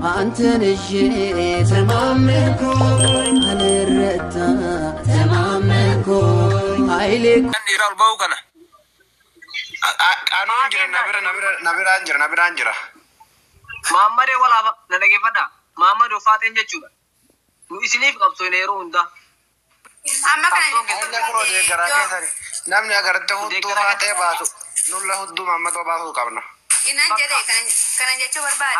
አንተን እሺ ተማመንኩኝ አልረታ ተማመንኩኝ ኃይሌ ይራል ባውከና ቃኑ እንጀራ ነብራ እንጀራ ማመዴ ወላፋ ለነገፈዳ ማመድ ወፋቴን ጀቹዳ ኢስኒፍ ቀብቶ ነይሮ እንዳ namni agartee hudduu faatee baatu nulla hudduu mammadoo baasuu qabna. Inan jedhee kana jechuu barbaade.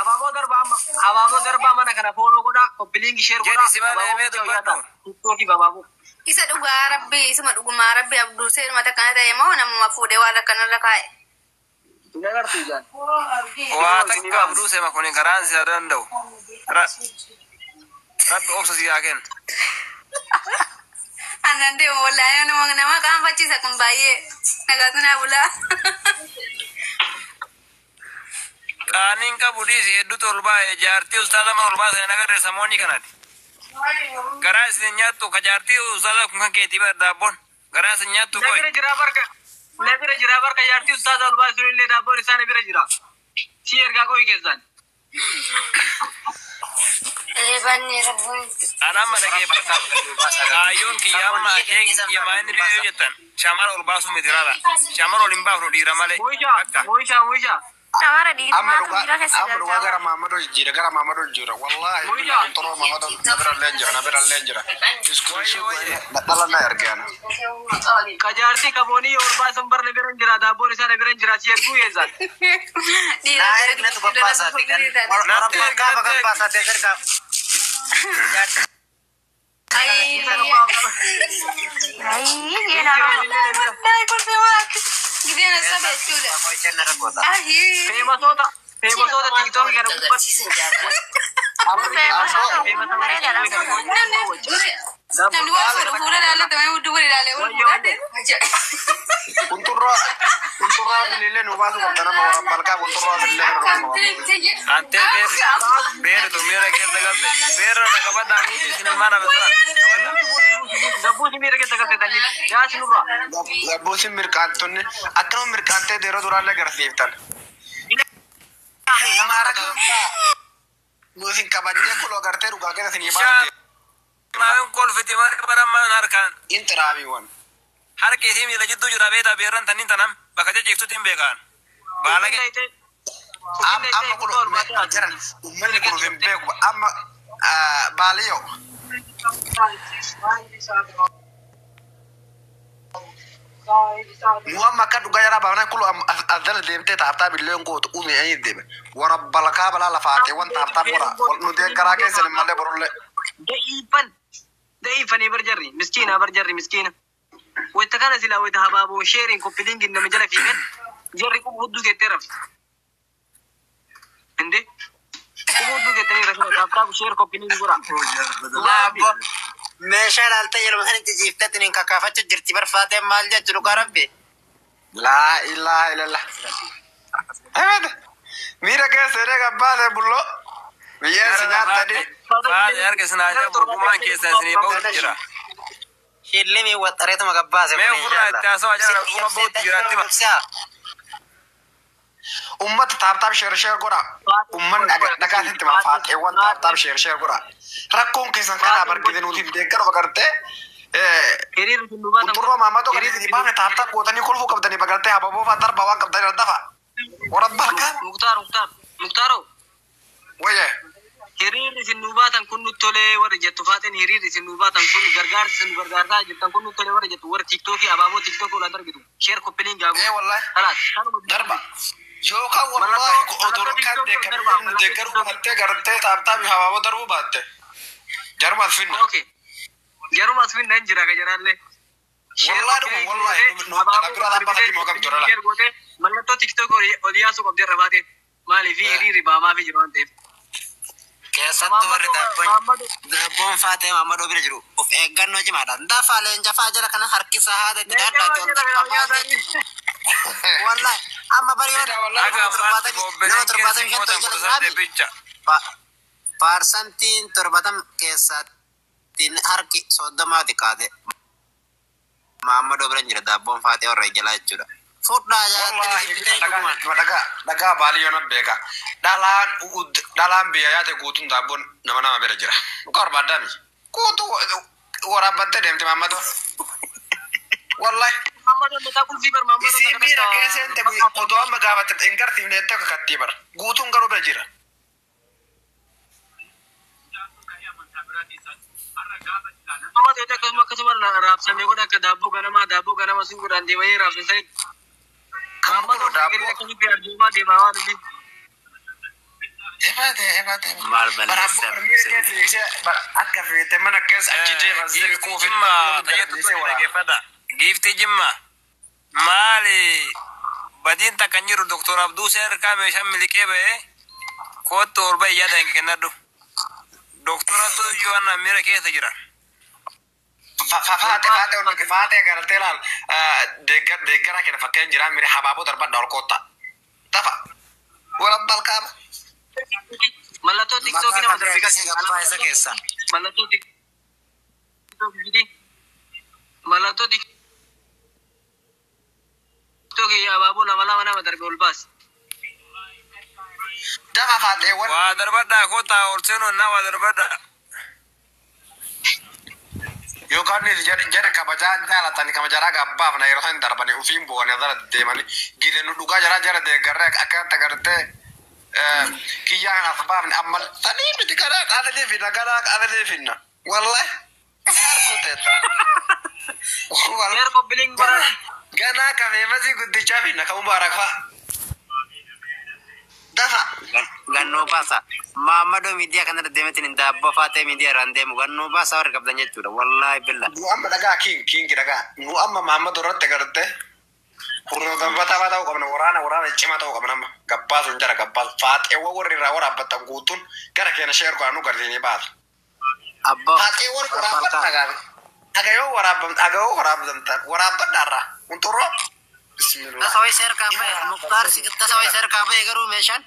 Abaaboo darbaa mana kana fooloo godhaa koppilingi sheer godhaa. Jedhi si malee mee dubbadhu. Tuttooki babaaboo. Isa dhugaa rabbi isuma dhugumaa rabbi abduu seerumata kana ta'e moo namuma fuudhee waan akkanarra kaa'e. Ina gartuu jaan. Waa takka abduu seema kuni karaan si danda'u. Rabbi obsa si haa kennu. Anande wallahi nama kan facciisa kun baay'ee nagaatu naa bulaa. Qaaniin qabu dhiisi hedduutu ol baay'ee jaartii ustaaza mana ol baasanii nagarree samoonni kanaati. Garaa isin nyaattu ka jaartii ustaaza kun kan keetii bara daabboon garaa isin nyaattu qoy. Nabira jira barka jaartii ustaaza ol baasuu illee daabboon isaa nabira jira. Si ergaa qoy keessaan. Banni rabbuun. Anaan mana geeffata. Kaayyoon kiyyamma akeeki kiyyamaan illee yoo jettan shaamara ol baasuu miti laala. Shaamara ol hin baafnu dhiira malee. Moisha. Shamara dhiiraa amma dhugaa gara Mamadoo jijjiira gara Mamadoo jijjiira wallahi toroo Mamadoo nabira leenjira dhala na ergaana kajaartii kaboonii orbaa sanbar nabira jira daabboon isaa nabira jira si erguu yeesaan dhiiraa erginatu babbaasaati kan warabaa gaafa gabbaasaate gargaa Gidena sabe chuda. Famous TikTok gara buat. Nanti gua pura dalam teman udah beri dalam. Unturra bilile no basu kabdana ma warabal ka unturra bilile ante ber to mira ke daga ber na kabada muti sinema na betara Gabu si mira ke daga tani ya sinura Gabu si mirkantonne akno mirkante dero durale garfiftan mara ka musin kabadne ko lo garte ruga ke sini baru Maun kol fitiman barama narkan intravi wan har kesi mi lajiddu jura beta beran tanin tanam bakaje jektu tim bekan balage amma ko jaran umman ko fembe ko amma baliyo muamma kadu gayara bana kulu adal demte tarta billen ko to umi ayi debe warabbal ka bala la fate wan tarta bora no de karake sen male borolle دايفني برجري مسكينة برجري مسكينة ويتكان سلا ويتهبابو شيرين كوبلينج إنه مجرى في بيت جري كوبودو كتيرف عندي كوبودو كتير رسمه تابتاب شير كوبلينج برا لا meeshaan alta yeroo san itti jiiftatiniin kakaafachu jirti barfaatee maal jechuudha dhugaa rabbi. Laa ilaha illallah. Ahmed miira keessa erga abbaate bullo biyyeessi nyaattani. Baate erga sinaaja burgumaan keessa isinii ba'utu jira. Shillimii waxareetuma gabbaase. Mee ofirraa itti haasawaa jira burguma ba'utu jiraatti ma. Ummata taaptaap sheer godha. Ummanni dhagaatitti mafaateewwan taaptaap sheer godha. Rakkoon keessan kana bargite nuti deeggaru bagartee Unturroo Mamadoo gadi isin baafne taaptaap gootanii kolfuu qabdanii bagartee hababoo fa'aa darbaa waan qabdanii dafa. Warra barka. Muktaaro. Wayye. Hiriirri isin nu baatan kun nutti tolee warra jettu faateen hiriirri isin nu baatan kun gargaarsa isin gargaarsaa jettan kun nutti tolee warra jettu warra tiiktookii abaaboo tiiktookii olaan argitu sheer koppiliin gaagu. Wallahi. Darba. Yookaan wallahi odoro kan deeggaru battee gartee taaptaap habaaboo darbuu baatte. Jarumas finna. Okay. Jarumas finna hin jira ka jaraalle. Wallahi nabira dhaabbatatti moo kam jira la. Mallattoo TikTok odiyaasu qabdee rabaatee maaliif hiriirri baamaa fi jiru waan ta'eef. Keessattuu warri daabboon faatee Mamadoo bira jiru of eeggannoo cimaadha. Dafaa leenjafaa jala kana harkisa haadha itti dhaadhaatti ol qabaa jechuudha. Wallahi amma bariyoodha. Nama 75 jala jiraami. Parsantiin 70 keessatti harki 30 xiqqaate Mamadoo bira jira daabboon faatee warra jalaa jechuudha. Fudhaa wallahi daga bali yona beka dalan biya ya te gutun dabon nama bera jira kor badami kutu wara badde dem mamado wallahi mamado meta kul fiber mamado isi mira kesen te odo magabat engar timne ta katibar gutun garo bera jira mamado te kasma rap same ko dak dabbo ganama singuran de wayi rap sai mamado dabbo ko ni biar juma de bawa ni ebate marbal akka fete mana kes ajije mazil ko fimma dayatu fada gifti jimma mali badin takanyiru doktor abdu ser ka me shamilike be ko torba yada ngenadu doktor to yuana mira ke tajira fate agar telal degar kena fakken jira mire hababo darba dol kota tafa wala balkam malato tiktok ini madar bika esa kesa malato tiktok gidi malato tiktok ya babu lama madar golbas dafa fate wa darba da kota orseno na wa darba da yo kani jare kabajan jala tani kamajara gabba na yero san darbani ufim bo ne dara de mani gide nu duga jara de garre akata garte kiyan asbab amal tani bitikara ada de fina gara ada de fina wallahi arbuteta wallahi ko biling bara gana ka me mazi guddi chafi na ka mubarak fa dafa ganno pasa mamado media kan ada demetin dabba fate media rande mu ganno pasa war kabdanya chuda wallahi billah nu amma daga king daga nu amma mamado rotte garte kurno bata ko mana warana cima to ko mana gabba sun jara gabba fate wo worri ra wara batta gutun gara kena share ko anu garde ni baat abba fate wor ko ra batta ga aga yo wara badara unturo bismillah tasawai share ka be mukhtar sikit tasawai share ka be garu meshan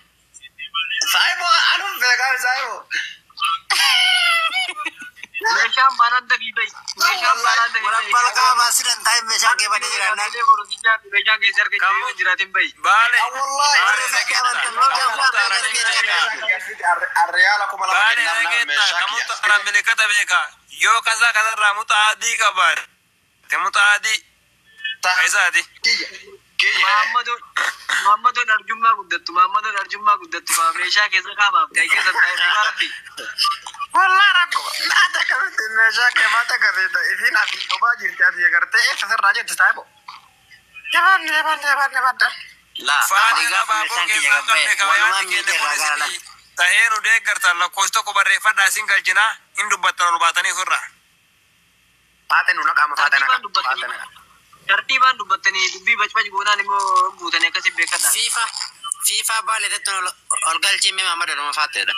Saibo anu vega saibo meshan banan da gibai meshan banan da orang palka masiran time meshan ke bade jirana ne guru jinja meshan ke share ke jiratin bai bale wallahi arreala kuma la kinna meshaki Tara kata beka yo kaza ramuta adi kabar temuta adi kaisa adi Muhammadu Narjumma guddattu ba meeshaa keessa kaaba gaayee santaa irratti wallahi rakko nada kamte mesha ke mata gaveta ifin afi toba jirti adi agarte sasar raja tstaibo jaban la Fani diga na meshan babo ki ke jaga be zambe walma kawai mi ke de ne ragala polisi tahenu de garta la kosto ko barre fada singal jina indu batano batani surra fate nu nakama fate na tartiban dubbatanii dubbii bacbac goonaan immoo guutanii akkasii beekadha. FIFA baale tetto olgalchi me mamado no fateda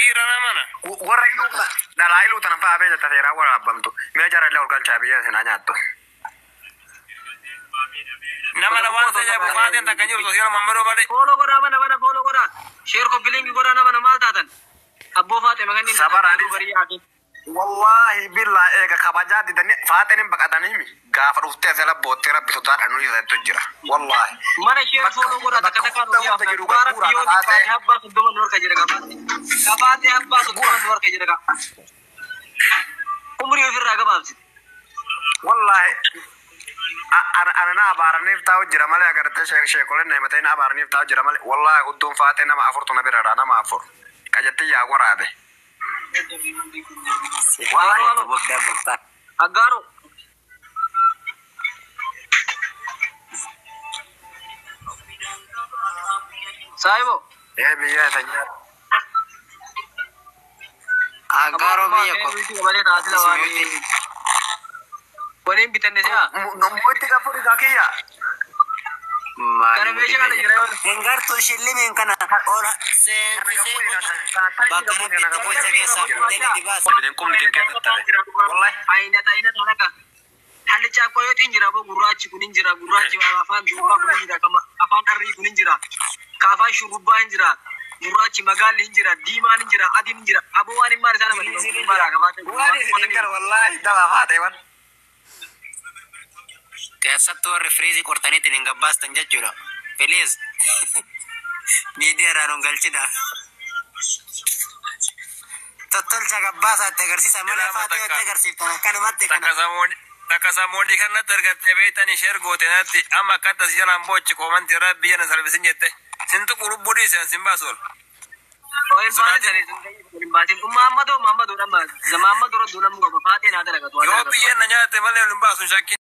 Ira na mana warra ilu dalailu tan fa be ta tera wara bamtu me jara le orgal chabi ya sina nyatto nama na wasa ya bu fadin ta kanjur to sira mamaro bale Follow gora mana follow gora. Share ko billing gora nama mal tatan. Abbo fate magani Sabar, Ali. bari wallahi billahi ega kabajadi dan fate nim bakadani mi gafa ufte zela botera bisuta anu ya to jira wallahi mana share follow gora taka ya bara biyo di fate habba su do nur ka jira ka fate habba su do nur ka jira ka umri firra ga babsi wallahi ana na barani taw jira male agar te shekole ne mate na barani taw jira male wallahi udum fate na ma afurtu na birara na ma afur kajati ya gorabe wallahi to bokda bokta agaro saibo biya tanya agaro biya ko bale ta asila wani wani bitanne sa moiti ka puri ka kiya Karena meja ada jira engar to shille men kana ora sen bakka di bas den kumni ke wallahi aina tanaka hali cha ko yotin jira bo gurachi kunin jira gurachi afan duka kunin jira kama afan arri kunin jira ka afan shuruba jira gurachi magali jira diman jira adin jira abo wani mar sana mari mara ga wani wallahi dawa fate wan keessattuu warri firiizii qortaniitiin hin gabbaastan jechuudha. Please. Miidiyaadhaan hin galchina. Tottolcha gabbaasaatti agarsiisa malee faatee itti agarsiiftan akkanumatti kana. Takkasamoodii kanatti argattee beektanii ishee ergoote natti amma akkatti asii jalaan boochi koomantii irraa biyya na salphisin jette. Sintu qurubbuu dhiisan sin baasu ol. Muhammadu Muhammadu Muhammadu Muhammadu Rabbuu namu qaba faatee naa dalagatu. Yoo biyyeen na nyaatte malee ol hin baasu shakki.